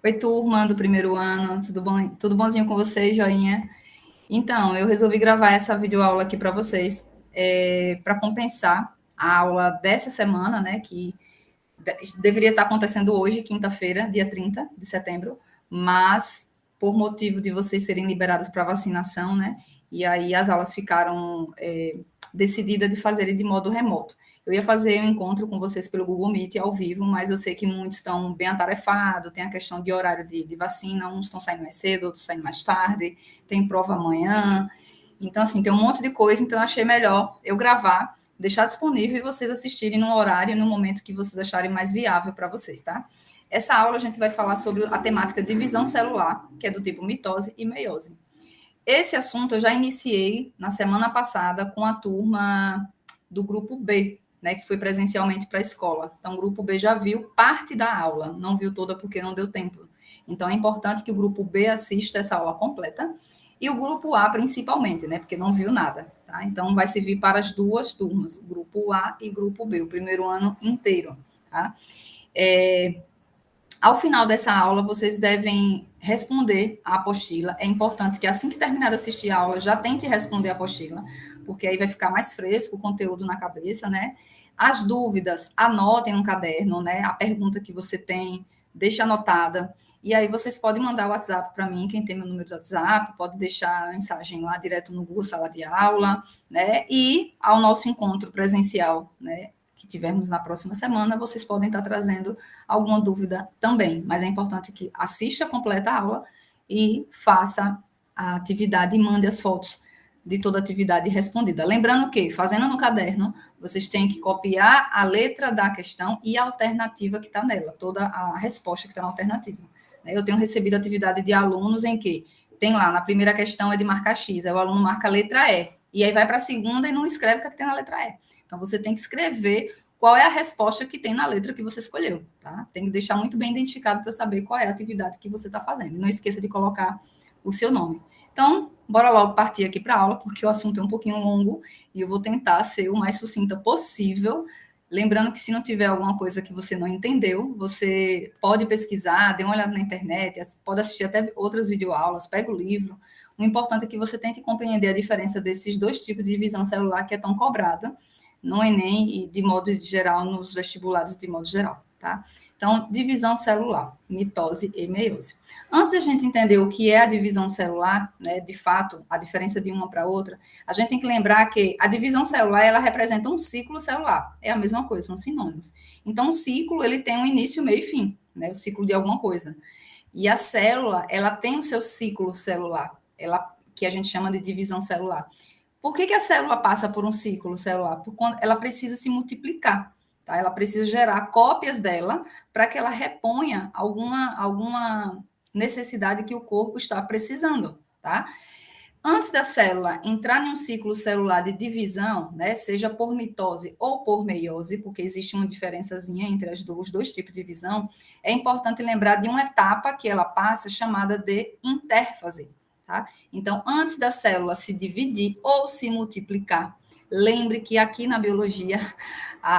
Oi, turma do primeiro ano, tudo bom? Tudo bonzinho com vocês, joinha? Então, eu resolvi gravar essa videoaula aqui para vocês, para compensar a aula dessa semana, né, que deveria estar acontecendo hoje, quinta-feira, dia 30 de setembro, mas por motivo de vocês serem liberados para vacinação, né, e aí as aulas ficaram decididas de fazerem de modo remoto. Eu ia fazer um encontro com vocês pelo Google Meet ao vivo, mas eu sei que muitos estão bem atarefados, tem a questão de horário de vacina, uns estão saindo mais cedo, outros saindo mais tarde, tem prova amanhã, então, assim, tem um monte de coisa, então eu achei melhor eu gravar, deixar disponível e vocês assistirem no horário e no momento que vocês acharem mais viável para vocês, tá? Essa aula a gente vai falar sobre a temática divisão celular, que é do tipo mitose e meiose. Esse assunto eu já iniciei na semana passada com a turma do grupo B, né, que foi presencialmente para a escola. Então, o grupo B já viu parte da aula, não viu toda porque não deu tempo. Então, é importante que o grupo B assista essa aula completa e o grupo A principalmente, né, porque não viu nada. Tá? Então, vai servir para as duas turmas, grupo A e grupo B, o primeiro ano inteiro. Tá? Ao final dessa aula, vocês devem responder a apostila. É importante que assim que terminar de assistir a aula, já tente responder a apostila, porque aí vai ficar mais fresco o conteúdo na cabeça, né? As dúvidas, anotem no caderno, né? A pergunta que você tem, deixa anotada. E aí vocês podem mandar o WhatsApp para mim, quem tem meu número de WhatsApp, pode deixar a mensagem lá direto no Google Sala de Aula, né? E ao nosso encontro presencial, né? Que tivermos na próxima semana, vocês podem estar trazendo alguma dúvida também, mas é importante que assista completa a aula e faça a atividade e mande as fotos de toda a atividade respondida. Lembrando que, fazendo no caderno, vocês têm que copiar a letra da questão e a alternativa que está nela, toda a resposta que está na alternativa. Eu tenho recebido atividade de alunos em que tem lá, na primeira questão é de marcar X, aí o aluno marca a letra E aí vai para a segunda e não escreve o que tem na letra E. Então, você tem que escrever qual é a resposta que tem na letra que você escolheu, tá? Tem que deixar muito bem identificado para saber qual é a atividade que você está fazendo. E não esqueça de colocar o seu nome. Então, bora logo partir aqui para a aula, porque o assunto é um pouquinho longo e eu vou tentar ser o mais sucinta possível. Lembrando que se não tiver alguma coisa que você não entendeu, você pode pesquisar, dê uma olhada na internet, pode assistir até outras videoaulas, pega o livro. O importante é que você tente compreender a diferença desses dois tipos de divisão celular que é tão cobrada no Enem e, de modo geral, nos vestibulados de modo geral, tá? Então, divisão celular, mitose e meiose. Antes de a gente entender o que é a divisão celular, né, de fato, a diferença de uma para outra, a gente tem que lembrar que a divisão celular, ela representa um ciclo celular. É a mesma coisa, são sinônimos. Então, um ciclo, ele tem um início, meio e fim, né, o ciclo de alguma coisa. E a célula, ela tem o seu ciclo celular, ela, que a gente chama de divisão celular. Por que a célula passa por um ciclo celular? Porque ela precisa se multiplicar, tá? Ela precisa gerar cópias dela para que ela reponha alguma necessidade que o corpo está precisando, tá? Antes da célula entrar em um ciclo celular de divisão, né, seja por mitose ou por meiose, porque existe uma diferençazinha entre os dois tipos de divisão, é importante lembrar de uma etapa que ela passa chamada de intérfase. Tá? Então, antes da célula se dividir ou se multiplicar, lembre que aqui na biologia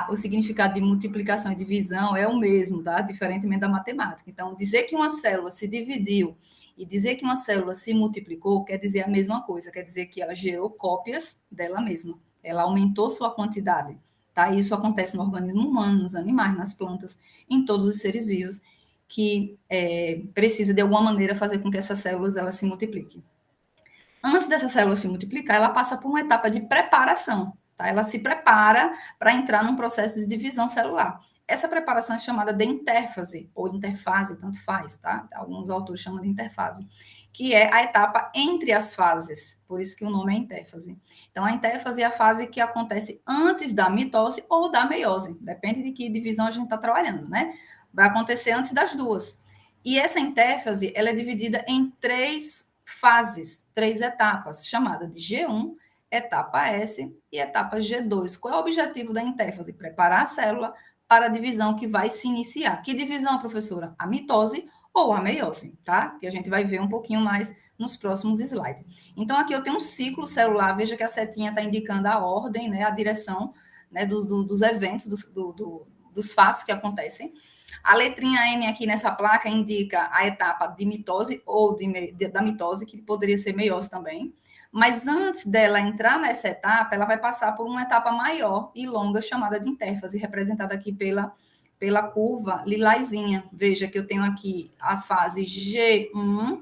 o significado de multiplicação e divisão é o mesmo, tá? Diferentemente da matemática. Então, dizer que uma célula se dividiu e dizer que uma célula se multiplicou quer dizer a mesma coisa, quer dizer que ela gerou cópias dela mesma, ela aumentou sua quantidade. Tá? Isso acontece no organismo humano, nos animais, nas plantas, em todos os seres vivos que precisa, de alguma maneira, fazer com que essas células elas se multipliquem. Antes dessa célula se multiplicar, ela passa por uma etapa de preparação. Tá? Ela se prepara para entrar num processo de divisão celular. Essa preparação é chamada de intérfase, ou interfase, tanto faz, tá? Alguns autores chamam de interfase, que é a etapa entre as fases, por isso que o nome é intérfase. Então, a intérfase é a fase que acontece antes da mitose ou da meiose, depende de que divisão a gente está trabalhando, né? Vai acontecer antes das duas. E essa intérfase, ela é dividida em três fases, três etapas, chamada de G1, etapa S e etapa G2. Qual é o objetivo da intérfase? Preparar a célula para a divisão que vai se iniciar. Que divisão, professora? A mitose ou a meiose, tá? Que a gente vai ver um pouquinho mais nos próximos slides. Então, aqui eu tenho um ciclo celular, veja que a setinha está indicando a ordem, né, a direção, né, dos eventos dos fatos que acontecem. A letrinha M aqui nessa placa indica a etapa de mitose ou da mitose, que poderia ser meiose também. Mas antes dela entrar nessa etapa, ela vai passar por uma etapa maior e longa, chamada de intérfase, representada aqui pela curva lilazinha. Veja que eu tenho aqui a fase G1,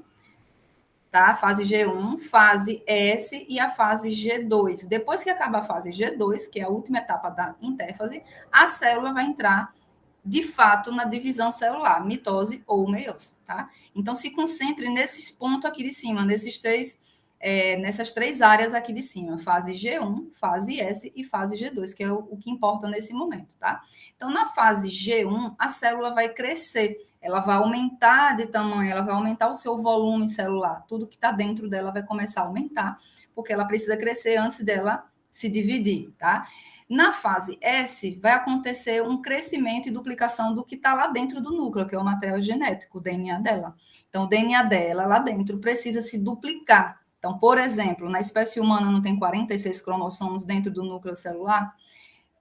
tá? Fase G1, fase S e a fase G2. Depois que acaba a fase G2, que é a última etapa da intérfase, a célula vai entrar de fato na divisão celular, mitose ou meiose, tá? Então se concentre nesses pontos aqui de cima, nessas três áreas aqui de cima, fase G1, fase S e fase G2, que é o que importa nesse momento, tá? Então, na fase G1, a célula vai crescer, ela vai aumentar de tamanho, ela vai aumentar o seu volume celular, tudo que está dentro dela vai começar a aumentar, porque ela precisa crescer antes dela se dividir, tá? Na fase S, vai acontecer um crescimento e duplicação do que está lá dentro do núcleo, que é o material genético, o DNA dela. Então, o DNA dela lá dentro precisa se duplicar. Então, por exemplo, na espécie humana não tem 46 cromossomos dentro do núcleo celular?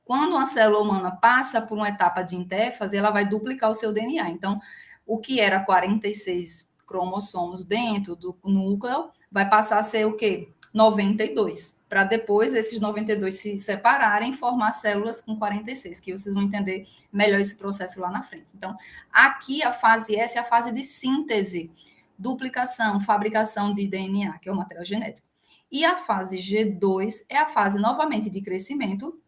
Quando uma célula humana passa por uma etapa de intérfase, ela vai duplicar o seu DNA. Então, o que era 46 cromossomos dentro do núcleo vai passar a ser o quê? 92, para depois esses 92 se separarem e formar células com 46, que vocês vão entender melhor esse processo lá na frente. Então, aqui a fase S é a fase de síntese, duplicação, fabricação de DNA, que é o material genético. E a fase G2 é a fase novamente de crescimento,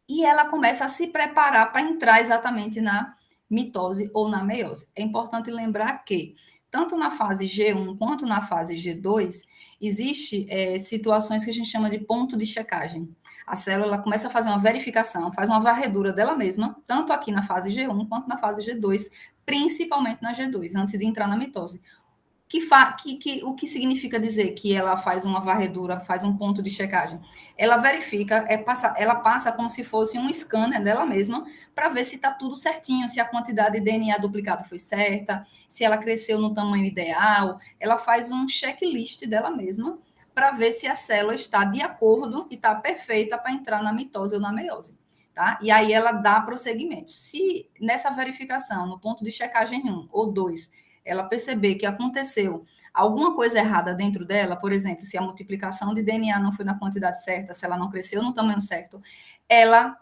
e ela começa a se preparar para entrar exatamente na mitose ou na meiose. É importante lembrar que, tanto na fase G1 quanto na fase G2, existe situações que a gente chama de ponto de checagem. A célula começa a fazer uma verificação, faz uma varredura dela mesma, tanto aqui na fase G1 quanto na fase G2, principalmente na G2, antes de entrar na mitose. O que significa dizer que ela faz uma varredura, faz um ponto de checagem? Ela verifica, ela passa como se fosse um scanner dela mesma para ver se está tudo certinho, se a quantidade de DNA duplicado foi certa, se ela cresceu no tamanho ideal. Ela faz um checklist dela mesma para ver se a célula está de acordo e está perfeita para entrar na mitose ou na meiose. Tá? E aí ela dá prosseguimento. Se nessa verificação, no ponto de checagem 1 ou 2, ela perceber que aconteceu alguma coisa errada dentro dela, por exemplo, se a multiplicação de DNA não foi na quantidade certa, se ela não cresceu no tamanho certo, ela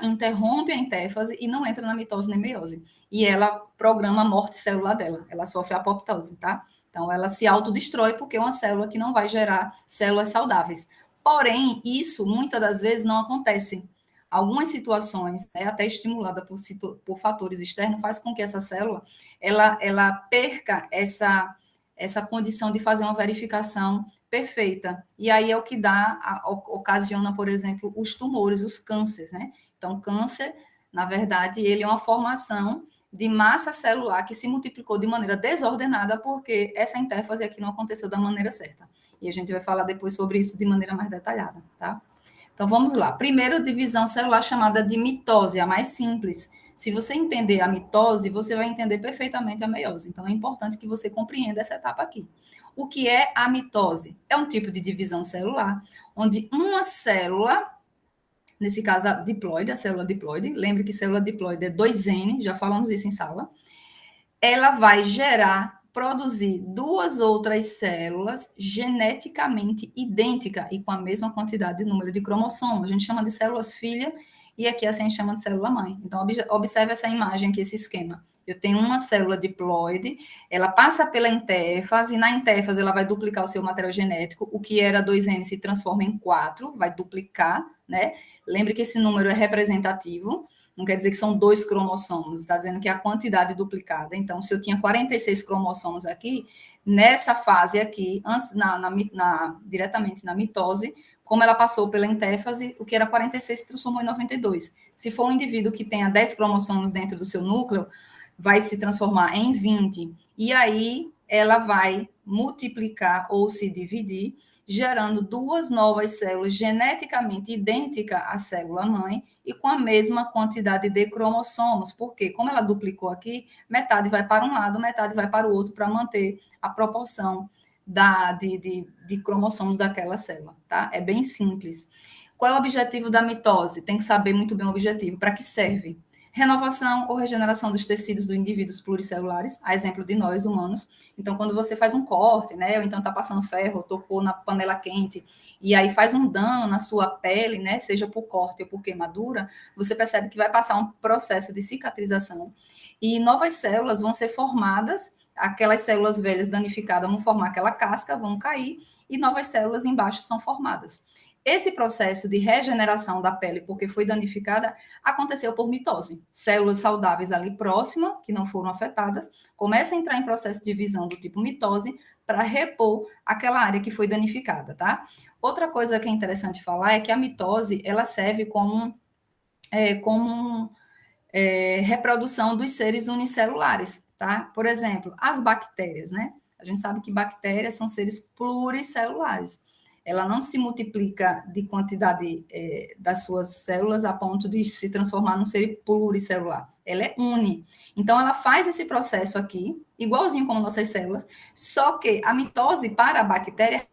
interrompe a intérfase e não entra na mitose nem meiose. E ela programa a morte celular dela, ela sofre apoptose, tá? Então, ela se autodestrói porque é uma célula que não vai gerar células saudáveis. Porém, isso muitas das vezes não acontece. Algumas situações, até estimulada por fatores externos, faz com que essa célula ela perca essa condição de fazer uma verificação perfeita. E aí é o que ocasiona, por exemplo, os tumores, os cânceres, né? Então, câncer, na verdade, ele é uma formação de massa celular que se multiplicou de maneira desordenada porque essa intérfase aqui não aconteceu da maneira certa. E a gente vai falar depois sobre isso de maneira mais detalhada, tá? Então, vamos lá. Primeiro, divisão celular chamada de mitose, a mais simples. Se você entender a mitose, você vai entender perfeitamente a meiose. Então, é importante que você compreenda essa etapa aqui. O que é a mitose? É um tipo de divisão celular, onde uma célula, nesse caso a diploide, a célula diploide, lembre que célula diploide é 2N, já falamos isso em sala, ela vai produzir duas outras células geneticamente idênticas e com a mesma quantidade de número de cromossomos. A gente chama de células filha e aqui a gente chama de célula mãe. Então, observe essa imagem aqui, esse esquema. Eu tenho uma célula diploide, ela passa pela intérfase, e na intérfase ela vai duplicar o seu material genético, o que era 2N se transforma em 4, vai duplicar, né? Lembre que esse número é representativo, não quer dizer que são 2 cromossomos, está dizendo que é a quantidade duplicada. Então, se eu tinha 46 cromossomos aqui, nessa fase aqui, antes, diretamente na mitose, como ela passou pela intérfase, o que era 46 se transformou em 92. Se for um indivíduo que tenha 10 cromossomos dentro do seu núcleo, vai se transformar em 20. E aí, ela vai multiplicar ou se dividir, gerando duas novas células geneticamente idênticas à célula mãe e com a mesma quantidade de cromossomos, porque como ela duplicou aqui, metade vai para um lado, metade vai para o outro, para manter a proporção de cromossomos daquela célula, tá? É bem simples. Qual é o objetivo da mitose? Tem que saber muito bem o objetivo, para que serve. Renovação ou regeneração dos tecidos dos indivíduos pluricelulares, a exemplo de nós, humanos. Então, quando você faz um corte, né, ou então está passando ferro, ou tocou na panela quente, e aí faz um dano na sua pele, né, seja por corte ou por queimadura, você percebe que vai passar um processo de cicatrização e novas células vão ser formadas, aquelas células velhas danificadas vão formar aquela casca, vão cair, e novas células embaixo são formadas. Esse processo de regeneração da pele, porque foi danificada, aconteceu por mitose. Células saudáveis ali próximas, que não foram afetadas, começam a entrar em processo de divisão do tipo mitose para repor aquela área que foi danificada, tá? Outra coisa que é interessante falar é que a mitose, ela serve como reprodução dos seres unicelulares, tá? Por exemplo, as bactérias, né? A gente sabe que bactérias são seres pluricelulares. Ela não se multiplica de quantidade das suas células a ponto de se transformar num ser pluricelular. Ela é uni. Então, ela faz esse processo aqui, igualzinho como nossas células, só que a mitose para a bactéria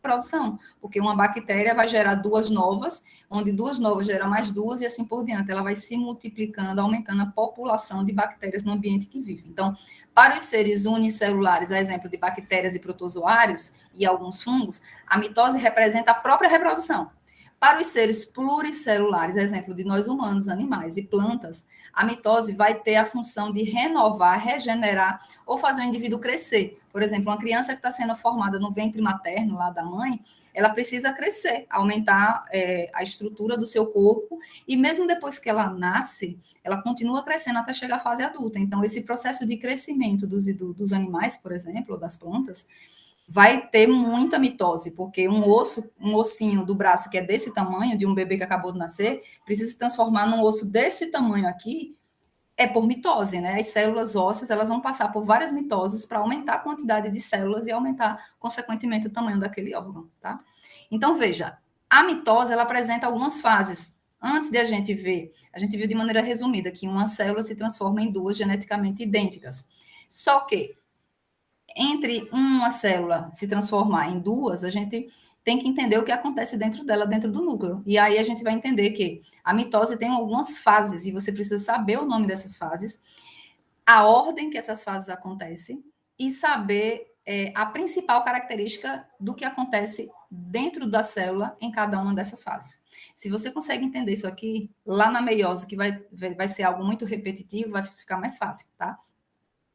produção, porque uma bactéria vai gerar duas novas, onde duas novas geram mais duas e assim por diante. Ela vai se multiplicando, aumentando a população de bactérias no ambiente que vive. Então, para os seres unicelulares, a exemplo de bactérias e protozoários e alguns fungos, a mitose representa a própria reprodução. Para os seres pluricelulares, exemplo de nós humanos, animais e plantas, a mitose vai ter a função de renovar, regenerar ou fazer o indivíduo crescer. Por exemplo, uma criança que está sendo formada no ventre materno lá da mãe, ela precisa crescer, aumentar a estrutura do seu corpo e mesmo depois que ela nasce, ela continua crescendo até chegar à fase adulta. Então, esse processo de crescimento dos animais, por exemplo, ou das plantas, vai ter muita mitose, porque um ossinho do braço que é desse tamanho, de um bebê que acabou de nascer, precisa se transformar num osso desse tamanho aqui, é por mitose, né? As células ósseas, elas vão passar por várias mitoses para aumentar a quantidade de células e aumentar, consequentemente, o tamanho daquele órgão, tá? Então, veja, a mitose, ela apresenta algumas fases. Antes de a gente viu de maneira resumida que uma célula se transforma em duas geneticamente idênticas. Só que entre uma célula se transformar em duas, a gente tem que entender o que acontece dentro dela, dentro do núcleo. E aí a gente vai entender que a mitose tem algumas fases, e você precisa saber o nome dessas fases, a ordem que essas fases acontecem, e saber a principal característica do que acontece dentro da célula em cada uma dessas fases. Se você consegue entender isso aqui, lá na meiose, que vai ser algo muito repetitivo, vai ficar mais fácil, tá?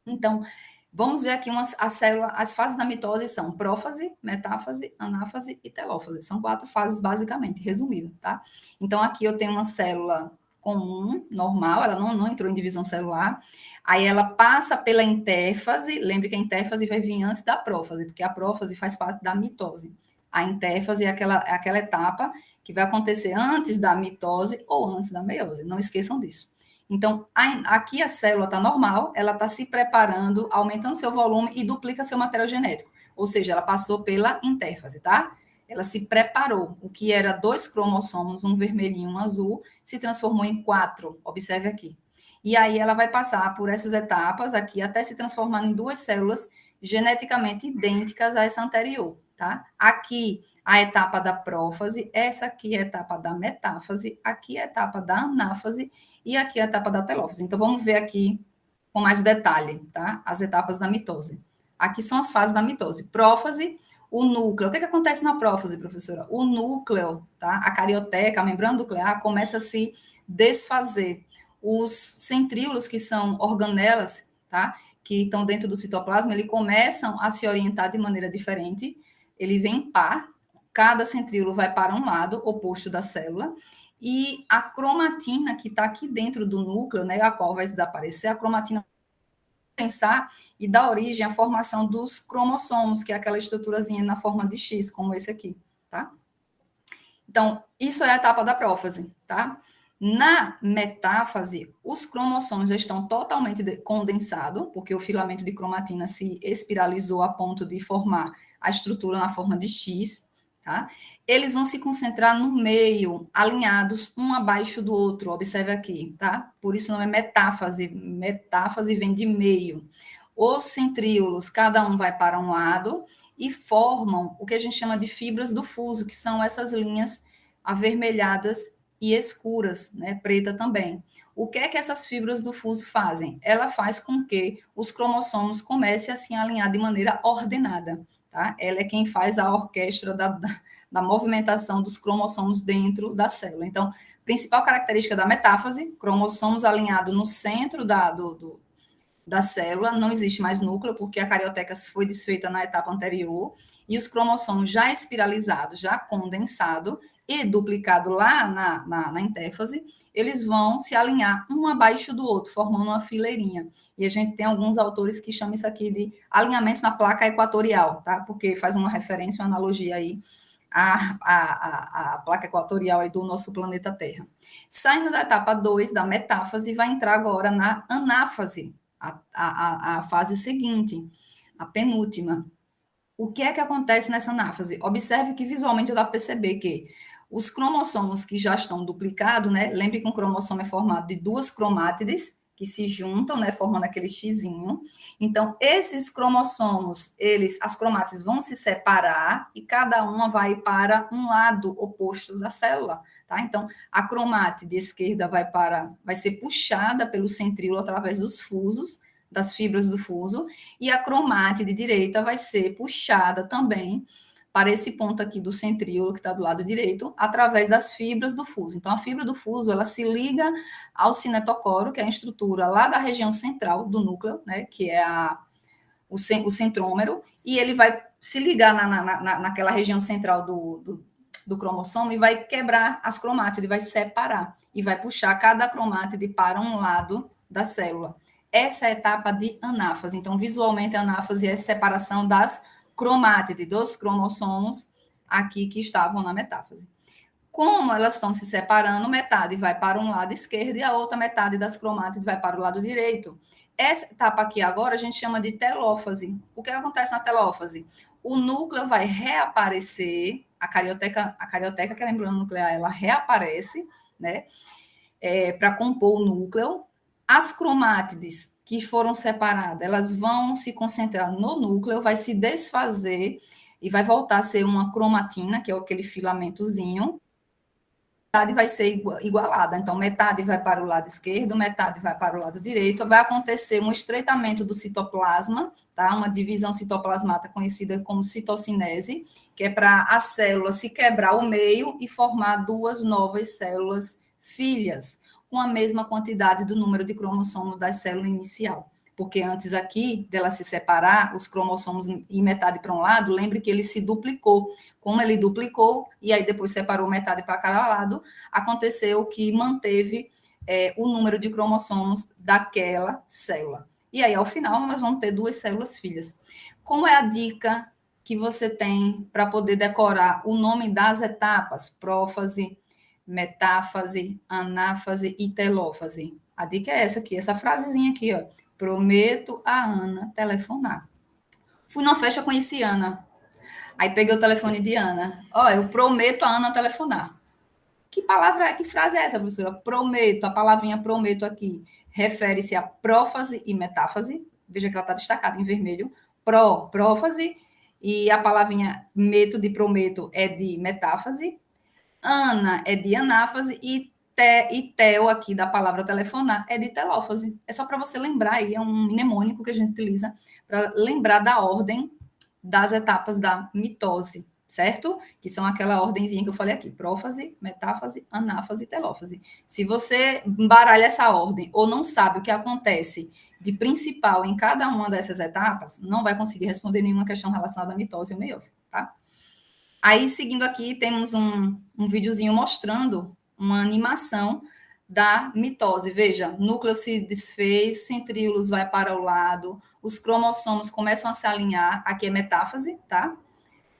Então, vamos ver aqui as fases da mitose são prófase, metáfase, anáfase e telófase. São 4 fases, basicamente, resumido, tá? Então, aqui eu tenho uma célula comum, normal, ela não entrou em divisão celular. Aí ela passa pela intérfase, lembre que a intérfase vai vir antes da prófase, porque a prófase faz parte da mitose. A intérfase é aquela etapa que vai acontecer antes da mitose ou antes da meiose. Não esqueçam disso. Então, aqui a célula está normal, ela está se preparando, aumentando seu volume e duplica seu material genético. Ou seja, ela passou pela intérfase, tá? Ela se preparou. O que era 2 cromossomos, um vermelhinho e um azul, se transformou em 4. Observe aqui. E aí ela vai passar por essas etapas aqui até se transformar em 2 células geneticamente idênticas a essa anterior, tá? Aqui a etapa da prófase, essa aqui é a etapa da metáfase, aqui é a etapa da anáfase e aqui a etapa da telófase. Então, vamos ver aqui com mais detalhe, tá? As etapas da mitose. Aqui são as fases da mitose. Prófase, o núcleo. O que acontece na prófase, professora? O núcleo, tá? A carioteca, a membrana nuclear, começa a se desfazer. Os centríolos, que são organelas, tá? Que estão dentro do citoplasma, eles começam a se orientar de maneira diferente. Ele vem em par, cada centríolo vai para um lado oposto da célula, e a cromatina que está aqui dentro do núcleo, né, a qual vai desaparecer, a cromatina pensar e dar origem à formação dos cromossomos, que é aquela estruturazinha na forma de X, como esse aqui, tá? Então, isso é a etapa da prófase, tá? Na metáfase, os cromossomos já estão totalmente condensados, porque o filamento de cromatina se espiralizou a ponto de formar a estrutura na forma de X, tá? Eles vão se concentrar no meio, alinhados um abaixo do outro, observe aqui, tá? Por isso o nome é metáfase, metáfase vem de meio. Os centríolos, cada um vai para um lado e formam o que a gente chama de fibras do fuso, que são essas linhas avermelhadas e escuras, né, preta também. O que é que essas fibras do fuso fazem? Ela faz com que os cromossomos comecem a se alinhar de maneira ordenada, tá? Ela é quem faz a orquestra da movimentação dos cromossomos dentro da célula. Então, principal característica da metáfase, cromossomos alinhados no centro da célula, não existe mais núcleo, porque a carioteca foi desfeita na etapa anterior, e os cromossomos já espiralizados, já condensados e duplicado lá na intérfase, eles vão se alinhar um abaixo do outro, formando uma fileirinha. E a gente tem alguns autores que chamam isso aqui de alinhamento na placa equatorial, tá? Porque faz uma referência, uma analogia aí a placa equatorial aí do nosso planeta Terra. Saindo da etapa 2, da metáfase, vai entrar agora na anáfase, a fase seguinte, a penúltima. O que é que acontece nessa anáfase? Observe que visualmente dá para perceber que os cromossomos que já estão duplicados, né? Lembre que um cromossomo é formado de duas cromátides que se juntam, né, formando aquele xizinho. Então, esses cromossomos, as cromátides vão se separar e cada uma vai para um lado oposto da célula, tá? Então, a cromátide esquerda vai ser puxada pelo centríolo através dos fusos, das fibras do fuso, e a cromátide direita vai ser puxada também para esse ponto aqui do centríolo, que está do lado direito, através das fibras do fuso. Então, a fibra do fuso, ela se liga ao cinetocoro, que é a estrutura lá da região central do núcleo, né, que é o centrômero, e ele vai se ligar naquela região central do cromossomo e vai quebrar as cromátides, vai separar, e vai puxar cada cromátide para um lado da célula. Essa é a etapa de anáfase. Então, visualmente, a anáfase é a separação das cromátides, dos cromossomos aqui que estavam na metáfase. Como elas estão se separando, metade vai para um lado esquerdo e a outra metade das cromátides vai para o lado direito. Essa etapa aqui agora a gente chama de telófase. O que acontece na telófase? O núcleo vai reaparecer, a carioteca, que é a membrana nuclear, ela reaparece, né, para compor o núcleo. As cromátides que foram separadas, elas vão se concentrar no núcleo, vai se desfazer e vai voltar a ser uma cromatina, que é aquele filamentozinho. Metade vai ser igualada, então metade vai para o lado esquerdo, metade vai para o lado direito, vai acontecer um estreitamento do citoplasma, tá? Uma divisão citoplasmática conhecida como citocinese, que é para a célula se quebrar ao meio e formar duas novas células filhas, com a mesma quantidade do número de cromossomos da célula inicial. Porque antes aqui, dela se separar, os cromossomos em metade para um lado, lembre que ele se duplicou. Como ele duplicou, e aí depois separou metade para cada lado, aconteceu que manteve o número de cromossomos daquela célula. E aí, ao final, nós vamos ter duas células filhas. Como é a dica que você tem para poder decorar o nome das etapas? Prófase, metáfase, anáfase e telófase. A dica é essa aqui, essa frasezinha aqui, ó. Prometo a Ana telefonar. Fui numa festa, conheci Ana. Aí peguei o telefone de Ana. Ó, eu prometo a Ana telefonar. Que palavra, que frase é essa, professora? Prometo, a palavrinha prometo aqui refere-se a prófase e metáfase. Veja que ela está destacada em vermelho. Prófase, e a palavrinha meto de prometo é de metáfase. Ana é de anáfase e tel aqui da palavra telefonar é de telófase. É só para você lembrar aí, é um mnemônico que a gente utiliza para lembrar da ordem das etapas da mitose, certo? Que são aquela ordenzinha que eu falei aqui: prófase, metáfase, anáfase e telófase. Se você embaralha essa ordem ou não sabe o que acontece de principal em cada uma dessas etapas, não vai conseguir responder nenhuma questão relacionada à mitose ou meiose, tá? Aí, seguindo aqui, temos um videozinho mostrando uma animação da mitose. Veja, núcleo se desfez, centríolos vai para o lado, os cromossomos começam a se alinhar, aqui é metáfase, tá?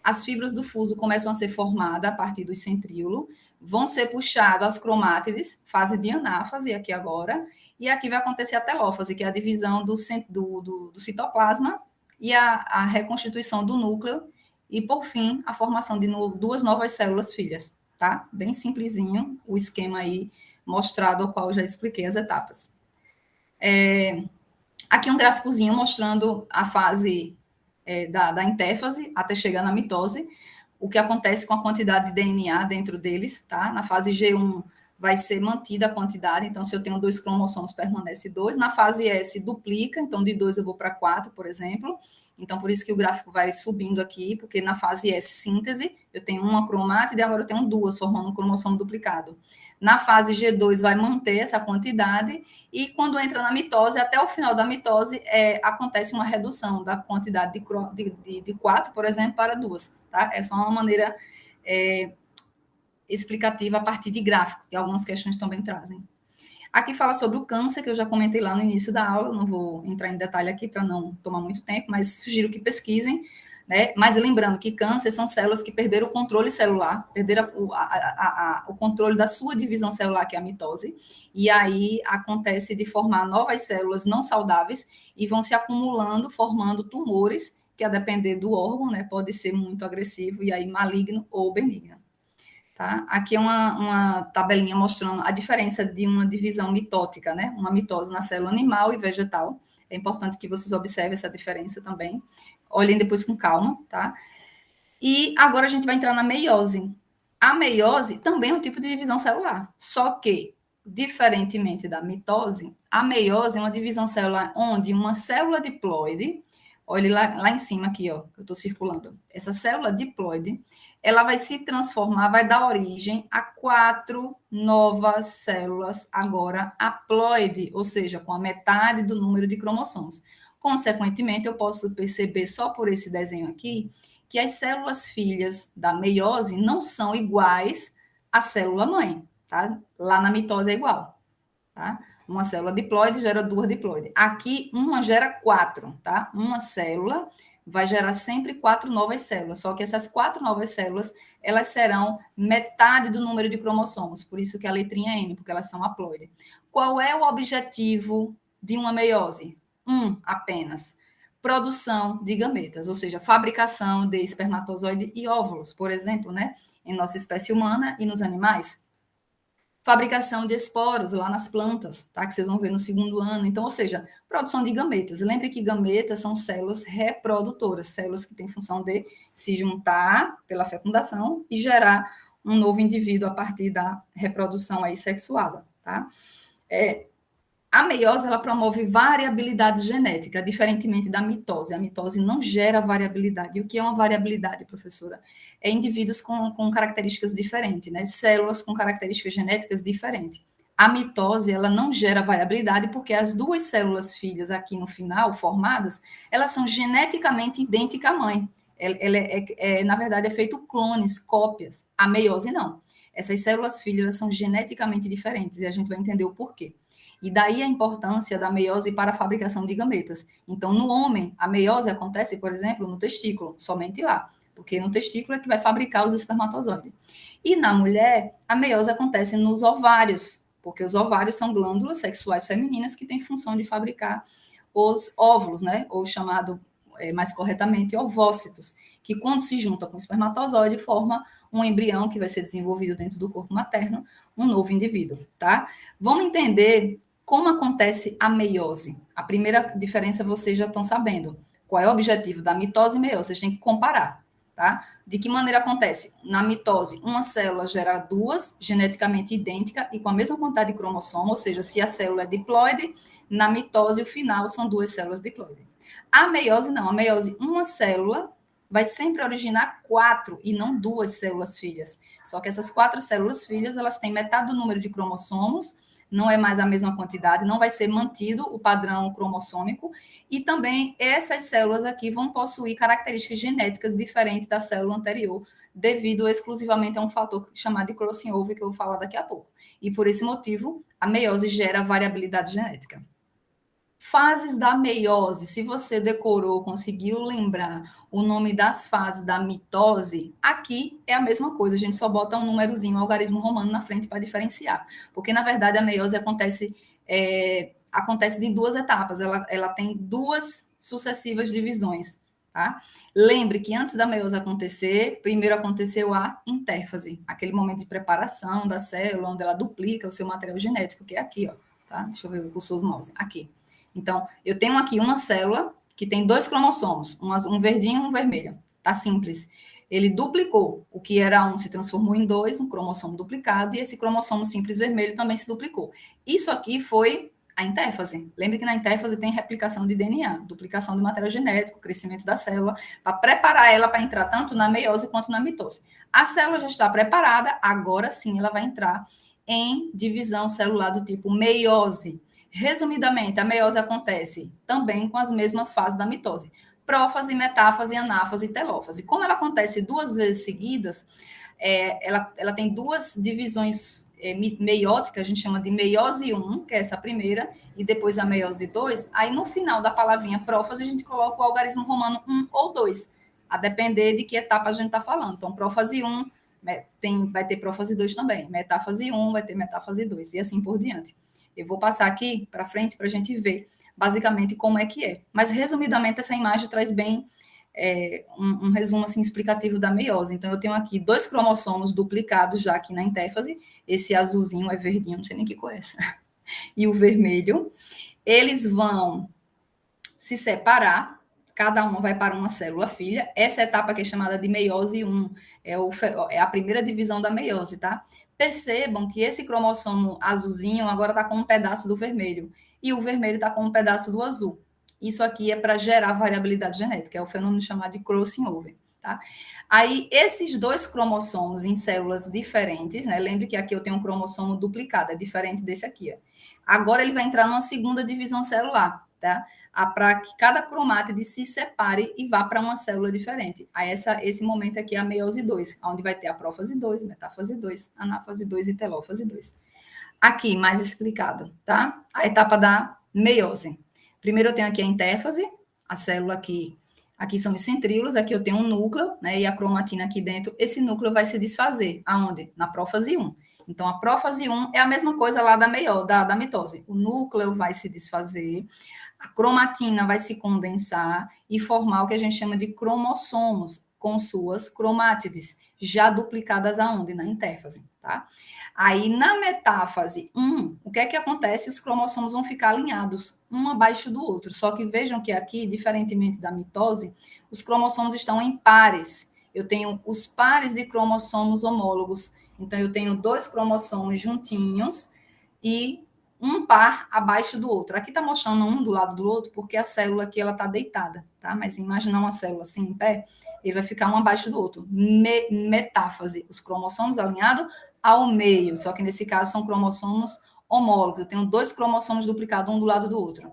As fibras do fuso começam a ser formadas a partir do centríolo, vão ser puxadas as cromátides, fase de anáfase aqui agora, e aqui vai acontecer a telófase, que é a divisão do citoplasma e a reconstituição do núcleo, e, por fim, a formação de duas novas células filhas, tá? Bem simplesinho o esquema aí mostrado, ao qual eu já expliquei as etapas. Aqui um gráficozinho mostrando a fase da intérfase até chegar na mitose, o que acontece com a quantidade de DNA dentro deles, tá? Na fase G1 vai ser mantida a quantidade. Então, se eu tenho 2 cromossomos, permanece 2. Na fase S, duplica. Então, de 2 eu vou para 4, por exemplo. Então, por isso que o gráfico vai subindo aqui, porque na fase S, síntese, eu tenho uma cromátide e agora eu tenho 2, formando um cromossomo duplicado. Na fase G2, vai manter essa quantidade. E quando entra na mitose, até o final da mitose, acontece uma redução da quantidade de 4, por exemplo, para 2. Tá? É só uma maneira explicativa a partir de gráficos, que algumas questões também trazem. Aqui fala sobre o câncer, que eu já comentei lá no início da aula, não vou entrar em detalhe aqui para não tomar muito tempo, mas sugiro que pesquisem, né? Mas lembrando que câncer são células que perderam o controle celular, perderam o controle da sua divisão celular, que é a mitose, e aí acontece de formar novas células não saudáveis e vão se acumulando, formando tumores, que a depender do órgão, né, pode ser muito agressivo e aí maligno ou benigno. Tá? Aqui é uma tabelinha mostrando a diferença de uma divisão mitótica, né? Uma mitose na célula animal e vegetal. É importante que vocês observem essa diferença também. Olhem depois com calma, tá? E agora a gente vai entrar na meiose. A meiose também é um tipo de divisão celular, só que, diferentemente da mitose, a meiose é uma divisão celular onde uma célula diploide, olhe lá em cima aqui, ó, eu estou circulando, essa célula diploide, ela vai se transformar, vai dar origem a 4 novas células, agora haploide, ou seja, com a metade do número de cromossomos. Consequentemente, eu posso perceber só por esse desenho aqui que as células filhas da meiose não são iguais à célula mãe, tá? Lá na mitose é igual, tá? Uma célula diploide gera 2 diploides. Aqui, uma gera 4, tá? Uma célula vai gerar sempre 4 novas células, só que essas 4 novas células, elas serão metade do número de cromossomos, por isso que a letrinha é N, porque elas são haploide. Qual é o objetivo de uma meiose? Apenas. Produção de gametas, ou seja, fabricação de espermatozoide e óvulos, por exemplo, né? Em nossa espécie humana e nos animais. Fabricação de esporos lá nas plantas, tá? Que vocês vão ver no segundo ano. Então, ou seja, produção de gametas. Lembre que gametas são células reprodutoras, células que têm função de se juntar pela fecundação e gerar um novo indivíduo a partir da reprodução aí sexuada, tá? A meiose, ela promove variabilidade genética, diferentemente da mitose. A mitose não gera variabilidade. E o que é uma variabilidade, professora? É indivíduos com características diferentes, né? Células com características genéticas diferentes. A mitose, ela não gera variabilidade porque as 2 células filhas aqui no final, formadas, elas são geneticamente idênticas à mãe. Na verdade, é feito clones, cópias. A meiose, não. Essas células filhas são geneticamente diferentes e a gente vai entender o porquê. E daí a importância da meiose para a fabricação de gametas. Então, no homem, a meiose acontece, por exemplo, no testículo, somente lá, porque no testículo é que vai fabricar os espermatozoides. E na mulher, a meiose acontece nos ovários, porque os ovários são glândulas sexuais femininas que têm função de fabricar os óvulos, né? Ou chamado mais corretamente ovócitos, que quando se junta com o espermatozoide, forma um embrião que vai ser desenvolvido dentro do corpo materno, um novo indivíduo, tá? Vamos entender como acontece a meiose. A primeira diferença vocês já estão sabendo. Qual é o objetivo da mitose e meiose? Vocês têm que comparar, tá? De que maneira acontece? Na mitose, uma célula gera 2, geneticamente idênticas e com a mesma quantidade de cromossomo, ou seja, se a célula é diploide, na mitose, o final são 2 células diploide. A meiose não. A meiose, uma célula vai sempre originar 4 e não 2 células filhas. Só que essas 4 células filhas, elas têm metade do número de cromossomos, não é mais a mesma quantidade, não vai ser mantido o padrão cromossômico, e também essas células aqui vão possuir características genéticas diferentes da célula anterior, devido exclusivamente a um fator chamado de crossing over, que eu vou falar daqui a pouco. E por esse motivo, a meiose gera variabilidade genética. Fases da meiose, se você decorou, conseguiu lembrar o nome das fases da mitose, aqui é a mesma coisa, a gente só bota um númerozinho, um algarismo romano na frente para diferenciar. Porque, na verdade, a meiose acontece de 2 etapas, ela tem 2 sucessivas divisões, tá? Lembre que antes da meiose acontecer, primeiro aconteceu a intérfase, aquele momento de preparação da célula, onde ela duplica o seu material genético, que é aqui, ó, tá? Deixa eu ver o cursor do mouse, aqui. Então, eu tenho aqui uma célula que tem 2 cromossomos, um verdinho e um vermelho. Tá simples. Ele duplicou. O que era um se transformou em 2, um cromossomo duplicado, e esse cromossomo simples vermelho também se duplicou. Isso aqui foi a intérfase. Lembre que na intérfase tem replicação de DNA, duplicação de material genético, crescimento da célula, para preparar ela para entrar tanto na meiose quanto na mitose. A célula já está preparada, agora sim ela vai entrar em divisão celular do tipo meiose. Resumidamente, a meiose acontece também com as mesmas fases da mitose: prófase, metáfase, anáfase e telófase. Como ela acontece 2 vezes seguidas, ela tem 2 divisões meióticas, a gente chama de meiose 1, que é essa primeira, e depois a meiose 2. Aí, no final da palavrinha prófase, a gente coloca o algarismo romano 1 ou 2, a depender de que etapa a gente está falando. Então, prófase 1 vai ter prófase 2 também, metáfase 1 vai ter metáfase 2, e assim por diante. Eu vou passar aqui para frente para a gente ver basicamente como é que é. Mas, resumidamente, essa imagem traz bem um resumo assim, explicativo da meiose. Então, eu tenho aqui 2 cromossomos duplicados já aqui na intérfase. Esse azulzinho é verdinho, não sei nem que cor é essa. E o vermelho. Eles vão se separar, cada uma vai para uma célula filha. Essa etapa aqui é chamada de meiose 1, é a primeira divisão da meiose, tá? Percebam que esse cromossomo azulzinho agora está com um pedaço do vermelho, e o vermelho está com um pedaço do azul. Isso aqui é para gerar variabilidade genética, é o fenômeno chamado de crossing over, tá? Aí, esses 2 cromossomos em células diferentes, né? Lembre que aqui eu tenho um cromossomo duplicado, é diferente desse aqui, ó. Agora ele vai entrar numa segunda divisão celular, tá? Para que cada cromátide se separe e vá para uma célula diferente. Aí esse momento aqui é a meiose 2, onde vai ter a prófase 2, metáfase 2, anáfase 2 e telófase 2. Aqui, mais explicado, tá? A etapa da meiose. Primeiro eu tenho aqui a intérfase, a célula aqui são os centríolos, aqui eu tenho um núcleo, né, e a cromatina aqui dentro. Esse núcleo vai se desfazer, aonde? Na prófase 1. Então, a prófase 1 é a mesma coisa lá da mitose. O núcleo vai se desfazer, a cromatina vai se condensar e formar o que a gente chama de cromossomos, com suas cromátides, já duplicadas aonde? Na intérfase, tá? Aí, na metáfase 1, o que é que acontece? Os cromossomos vão ficar alinhados, um abaixo do outro. Só que vejam que aqui, diferentemente da mitose, os cromossomos estão em pares. Eu tenho os pares de cromossomos homólogos. Então, eu tenho 2 cromossomos juntinhos e um par abaixo do outro. Aqui está mostrando um do lado do outro, porque a célula aqui está deitada, tá? Mas imagina uma célula assim em pé, ele vai ficar um abaixo do outro. Metáfase, os cromossomos alinhados ao meio, só que nesse caso são cromossomos homólogos. Eu tenho 2 cromossomos duplicados um do lado do outro.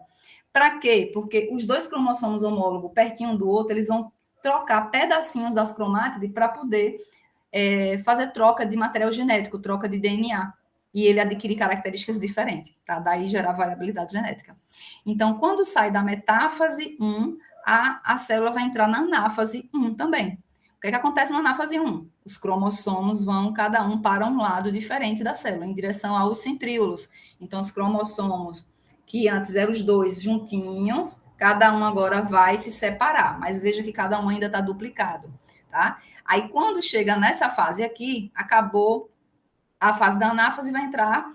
Para quê? Porque os 2 cromossomos homólogos pertinho do outro, eles vão trocar pedacinhos das cromátides para poder fazer troca de material genético, troca de DNA, e ele adquire características diferentes, tá? Daí gerar variabilidade genética. Então, quando sai da metáfase 1, a célula vai entrar na anáfase 1 também. O que é que acontece na anáfase 1? Os cromossomos vão, cada um, para um lado diferente da célula, em direção aos centríolos. Então, os cromossomos, que antes eram os 2 juntinhos, cada um agora vai se separar, mas veja que cada um ainda está duplicado, tá? Aí, quando chega nessa fase aqui, acabou a fase da anáfase, vai entrar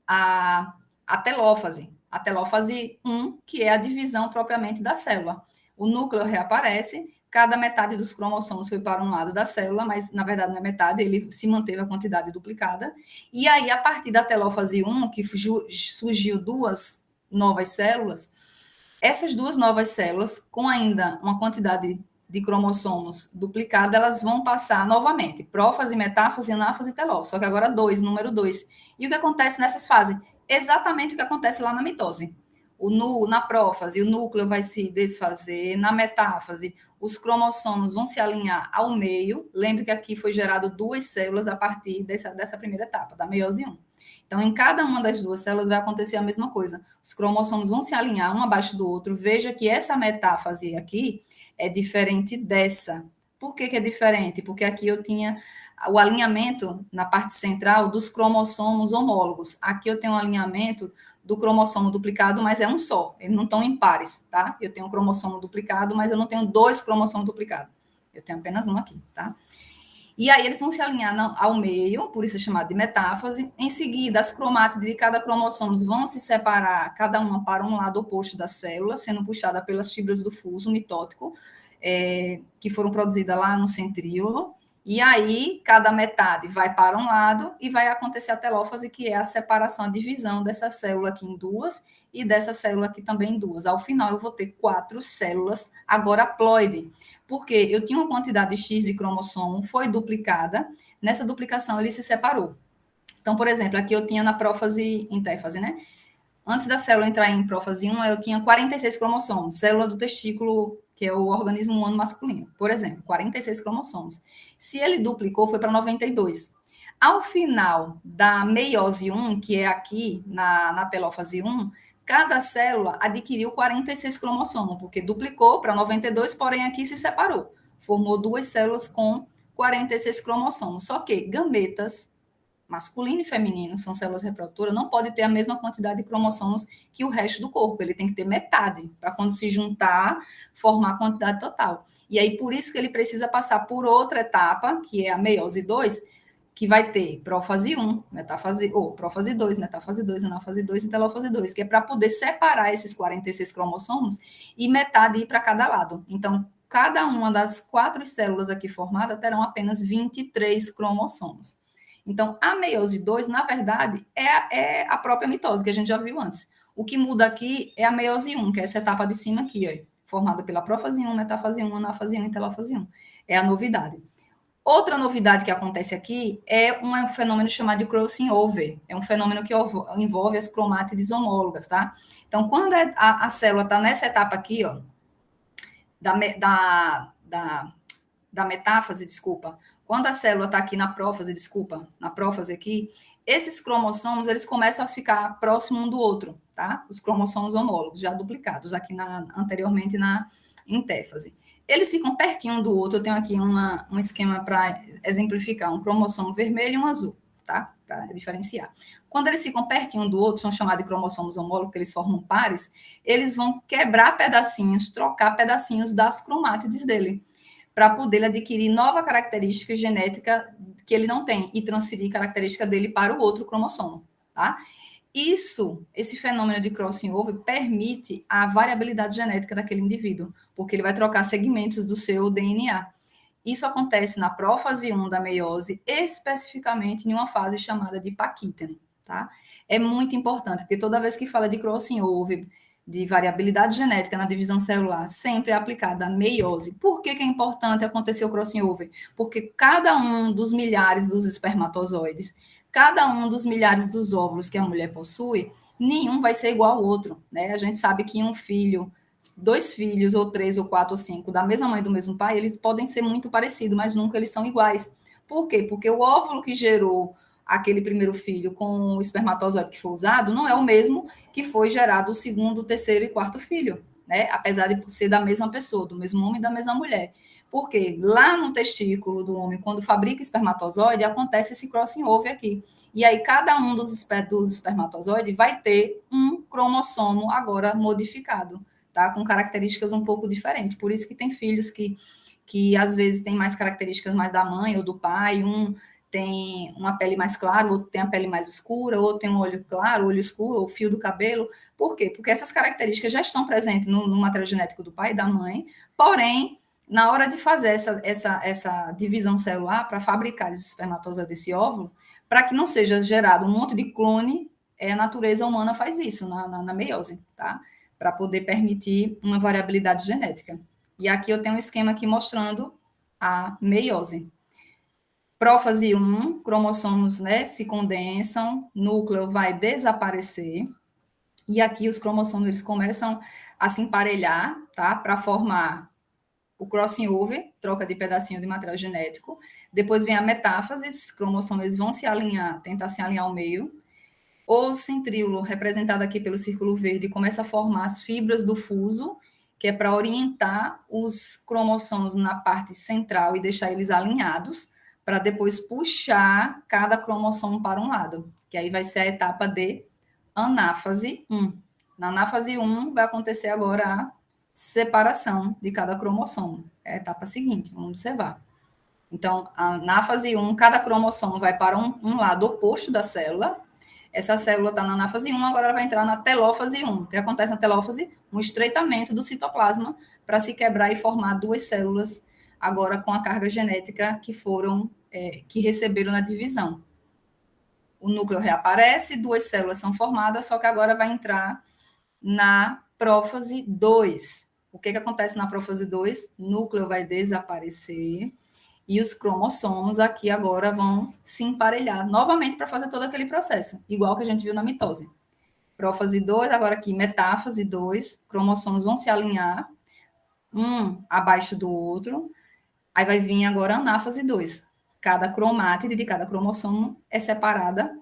a telófase. A telófase 1, que é a divisão propriamente da célula. O núcleo reaparece, cada metade dos cromossomos foi para um lado da célula, mas, na verdade, não é metade, ele se manteve a quantidade duplicada. E aí, a partir da telófase 1, que surgiu 2 novas células, essas 2 novas células, com ainda uma quantidade de cromossomos duplicada, elas vão passar novamente, prófase, metáfase, anáfase e telófase, só que agora 2, número 2. E o que acontece nessas fases? Exatamente o que acontece lá na mitose. Na prófase, o núcleo vai se desfazer, na metáfase, os cromossomos vão se alinhar ao meio. Lembre que aqui foi gerado 2 células a partir dessa primeira etapa, da meiose 1. Então, em cada uma das 2 células vai acontecer a mesma coisa. Os cromossomos vão se alinhar um abaixo do outro. Veja que essa metáfase aqui é diferente dessa. Por que é diferente? Porque aqui eu tinha o alinhamento na parte central dos cromossomos homólogos. Aqui eu tenho um alinhamento do cromossomo duplicado, mas é um só. Eles não estão em pares, tá? Eu tenho um cromossomo duplicado, mas eu não tenho 2 cromossomos duplicados. Eu tenho apenas um aqui, tá? E aí eles vão se alinhar ao meio, por isso é chamado de metáfase. Em seguida, as cromátides de cada cromossomo vão se separar, cada uma para um lado oposto da célula, sendo puxada pelas fibras do fuso mitótico, que foram produzidas lá no centríolo, e aí cada metade vai para um lado e vai acontecer a telófase, que é a separação, a divisão dessa célula aqui em duas e dessa célula aqui também em duas. Ao final, eu vou ter 4 células, agora haploide, porque eu tinha uma quantidade X de cromossomo, foi duplicada, nessa duplicação ele se separou. Então, por exemplo, aqui eu tinha na prófase intéfase, né? Antes da célula entrar em prófase 1, eu tinha 46 cromossomos, célula do testículo, que é o organismo humano masculino, por exemplo, 46 cromossomos. Se ele duplicou, foi para 92. Ao final da meiose 1, que é aqui na telófase 1, cada célula adquiriu 46 cromossomos, porque duplicou para 92, porém aqui se separou. Formou 2 células com 46 cromossomos. Só que gametas masculino e feminino, são células reprodutoras, não pode ter a mesma quantidade de cromossomos que o resto do corpo. Ele tem que ter metade, para quando se juntar, formar a quantidade total. E aí, por isso que ele precisa passar por outra etapa, que é a meiose 2, que vai ter prófase 1, metáfase, ou prófase 2, metáfase 2, anáfase 2 e telófase 2, que é para poder separar esses 46 cromossomos e metade ir para cada lado. Então, cada uma das 4 células aqui formadas terão apenas 23 cromossomos. Então, a meiose 2, na verdade, é a própria mitose, que a gente já viu antes. O que muda aqui é a meiose 1, que é essa etapa de cima aqui, ó, formada pela prófase 1, metáfase 1, anáfase 1 e telófase 1. É a novidade. Outra novidade que acontece aqui é um fenômeno chamado de crossing over. É um fenômeno que envolve as cromátides homólogas, tá? Então, quando a célula está nessa etapa aqui, ó, da metáfase, desculpa, quando a célula está aqui na prófase aqui, esses cromossomos, eles começam a ficar próximo um do outro, tá? Os cromossomos homólogos, já duplicados, aqui anteriormente na intéfase. Eles ficam pertinho um do outro, eu tenho aqui um esquema para exemplificar, um cromossomo vermelho e um azul, tá? Para diferenciar. Quando eles ficam pertinho um do outro, são chamados de cromossomos homólogos, que eles formam pares, eles vão quebrar pedacinhos, trocar pedacinhos das cromátides dele, para poder adquirir nova característica genética que ele não tem e transferir característica dele para o outro cromossomo, tá? Esse fenômeno de crossing over permite a variabilidade genética daquele indivíduo, porque ele vai trocar segmentos do seu DNA. Isso acontece na prófase 1 da meiose, especificamente em uma fase chamada de paquíteno, tá? É muito importante, porque toda vez que fala de crossing over, de variabilidade genética na divisão celular, sempre é aplicada a meiose. Por que é importante acontecer o crossing over? Porque cada um dos milhares dos espermatozoides, cada um dos milhares dos óvulos que a mulher possui, nenhum vai ser igual ao outro, né? A gente sabe que um filho, 2 filhos, ou 3, ou 4, ou 5, da mesma mãe, do mesmo pai, eles podem ser muito parecidos, mas nunca eles são iguais. Por quê? Porque o óvulo que gerou aquele primeiro filho com o espermatozoide que foi usado não é o mesmo que foi gerado o segundo, terceiro e quarto filho, né? Apesar de ser da mesma pessoa, do mesmo homem e da mesma mulher. Porque lá no testículo do homem, quando fabrica espermatozoide, acontece esse crossing over aqui. E aí cada um dos espermatozoides vai ter um cromossomo agora modificado, tá? Com características um pouco diferentes. Por isso que tem filhos que às vezes têm mais características mais da mãe ou do pai, um tem uma pele mais clara, outro tem a pele mais escura, outro tem um olho claro, olho escuro, o fio do cabelo. Por quê? Porque essas características já estão presentes no material genético do pai e da mãe, porém, na hora de fazer essa divisão celular, para fabricar esse espermatozoide desse óvulo, para que não seja gerado um monte de clone, a natureza humana faz isso na meiose, tá? Para poder permitir uma variabilidade genética. E aqui eu tenho um esquema aqui mostrando a meiose. Prófase 1, cromossomos, né, se condensam, núcleo vai desaparecer, e aqui os cromossomos eles começam a se emparelhar, tá, para formar o crossing over, troca de pedacinho de material genético. Depois vem a metáfase, os cromossomos vão se alinhar, tentar se alinhar ao meio. O centríolo, representado aqui pelo círculo verde, começa a formar as fibras do fuso, que é para orientar os cromossomos na parte central e deixar eles alinhados, para depois puxar cada cromossomo para um lado, que aí vai ser a etapa de anáfase 1. Na anáfase 1 vai acontecer agora a separação de cada cromossomo. É a etapa seguinte, vamos observar. Então, na fase 1, cada cromossomo vai para um lado oposto da célula. Essa célula está na anáfase 1, agora ela vai entrar na telófase 1. O que acontece na telófase? Um estreitamento do citoplasma para se quebrar e formar duas células, agora com a carga genética que receberam na divisão. O núcleo reaparece, duas células são formadas, só que agora vai entrar na prófase 2. O que acontece na prófase 2? O núcleo vai desaparecer e os cromossomos aqui agora vão se emparelhar novamente para fazer todo aquele processo, igual que a gente viu na mitose. Prófase 2, agora aqui metáfase 2, cromossomos vão se alinhar, um abaixo do outro, aí vai vir agora a anáfase 2. Cada cromátide de cada cromossomo é separada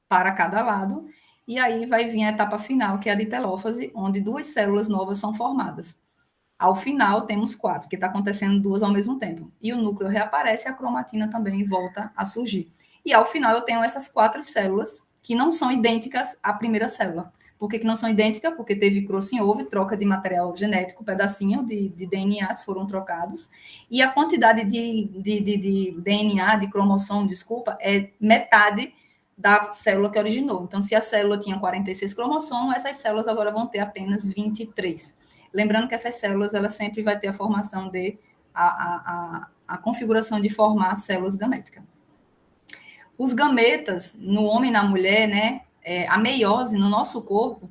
para cada lado, e aí vai vir a etapa final, que é a de telófase, onde duas células novas são formadas. Ao final, temos 4, porque está acontecendo 2 ao mesmo tempo. E o núcleo reaparece e a cromatina também volta a surgir. E ao final, eu tenho essas 4 células que não são idênticas à primeira célula. Por que não são idênticas? Porque teve crossing over, troca de material genético, pedacinho de DNAs foram trocados, e a quantidade de DNA, de cromossomo, desculpa, é metade da célula que originou. Então, se a célula tinha 46 cromossomos, essas células agora vão ter apenas 23. Lembrando que essas células, elas sempre vai ter a formação a configuração de formar células gaméticas. Os gametas, no homem e na mulher, né, a meiose no nosso corpo,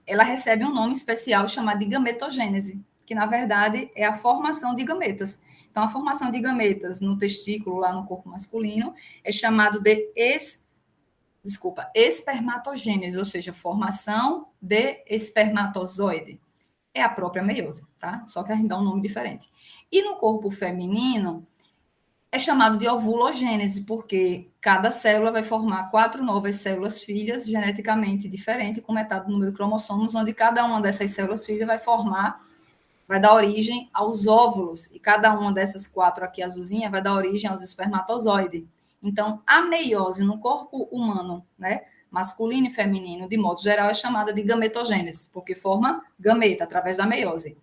ela recebe um nome especial chamado de gametogênese, que na verdade é a formação de gametas. Então, a formação de gametas no testículo, lá no corpo masculino, é chamado de espermatogênese, ou seja, formação de espermatozoide. É a própria meiose, tá? Só que a gente dá um nome diferente. E no corpo feminino, é chamado de ovulogênese, porque cada célula vai formar 4 novas células filhas geneticamente diferentes, com metade do número de cromossomos, onde cada uma dessas células filhas vai dar origem aos óvulos, e cada uma dessas 4 aqui azulzinha vai dar origem aos espermatozoides. Então, a meiose no corpo humano, né, masculino e feminino, de modo geral, é chamada de gametogênese, porque forma gameta através da meiose.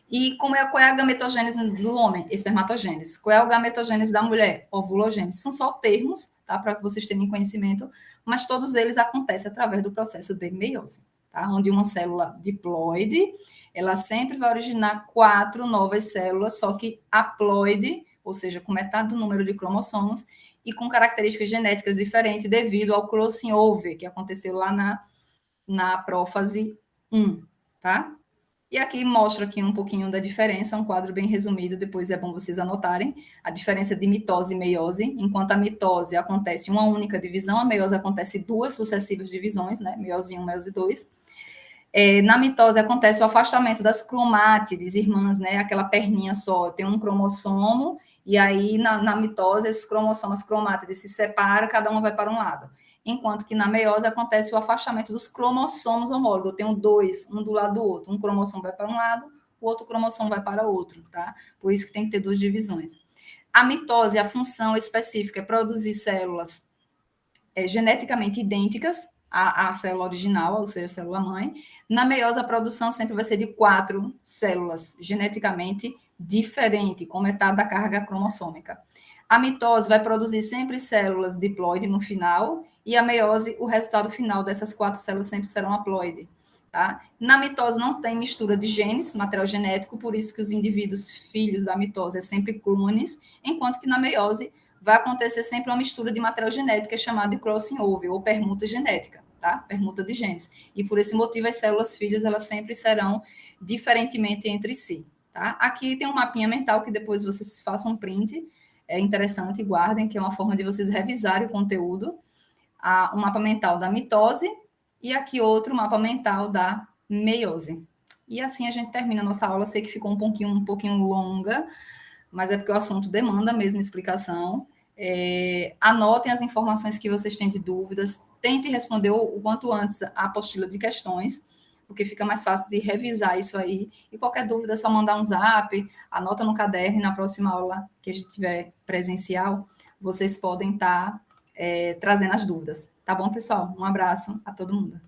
E qual é a gametogênese do homem? Espermatogênese. Qual é a gametogênese da mulher? Ovulogênese. São só termos, tá, para vocês terem conhecimento, mas todos eles acontecem através do processo de meiose, tá? Onde uma célula diploide, ela sempre vai originar 4 novas células, só que haploide, ou seja, com metade do número de cromossomos, e com características genéticas diferentes devido ao crossing over, que aconteceu lá na prófase 1, tá? E aqui mostra aqui um pouquinho da diferença, um quadro bem resumido, depois é bom vocês anotarem, a diferença de mitose e meiose. Enquanto a mitose acontece uma única divisão, a meiose acontece 2 sucessivas divisões, né? Meiose 1, meiose 2. Na mitose acontece o afastamento das cromátides irmãs, né? Aquela perninha só, tem um cromossomo, e aí na mitose esses cromossomos, as cromátides se separam, cada uma vai para um lado. Enquanto que na meiose acontece o afastamento dos cromossomos homólogos. Eu tenho 2, um do lado do outro. Um cromossomo vai para um lado, o outro cromossomo vai para o outro, tá? Por isso que tem que ter 2 divisões. A mitose, a função específica é produzir células geneticamente idênticas à célula original, ou seja, a célula-mãe. Na meiose, a produção sempre vai ser de 4 células geneticamente diferentes, com metade da carga cromossômica. A mitose vai produzir sempre células diploide no final, e a meiose, o resultado final dessas 4 células sempre serão haploide. Tá? Na mitose não tem mistura de genes, material genético, por isso que os indivíduos filhos da mitose é sempre clones, enquanto que na meiose vai acontecer sempre uma mistura de material genético, é chamado de crossing over, ou permuta genética, tá? Permuta de genes. E por esse motivo, as células filhas, elas sempre serão diferentemente entre si, tá? Aqui tem um mapinha mental que depois vocês façam um print, é interessante, guardem, que é uma forma de vocês revisarem o conteúdo. Um mapa mental da mitose e aqui outro mapa mental da meiose. E assim a gente termina a nossa aula. Eu sei que ficou um pouquinho longa, mas é porque o assunto demanda mesmo explicação. Anotem as informações que vocês têm de dúvidas, tentem responder o quanto antes a apostila de questões, porque fica mais fácil de revisar isso aí. E qualquer dúvida é só mandar um zap, anota no caderno, e na próxima aula que a gente tiver presencial, vocês podem estar trazendo as dúvidas. Tá bom, pessoal? Um abraço a todo mundo.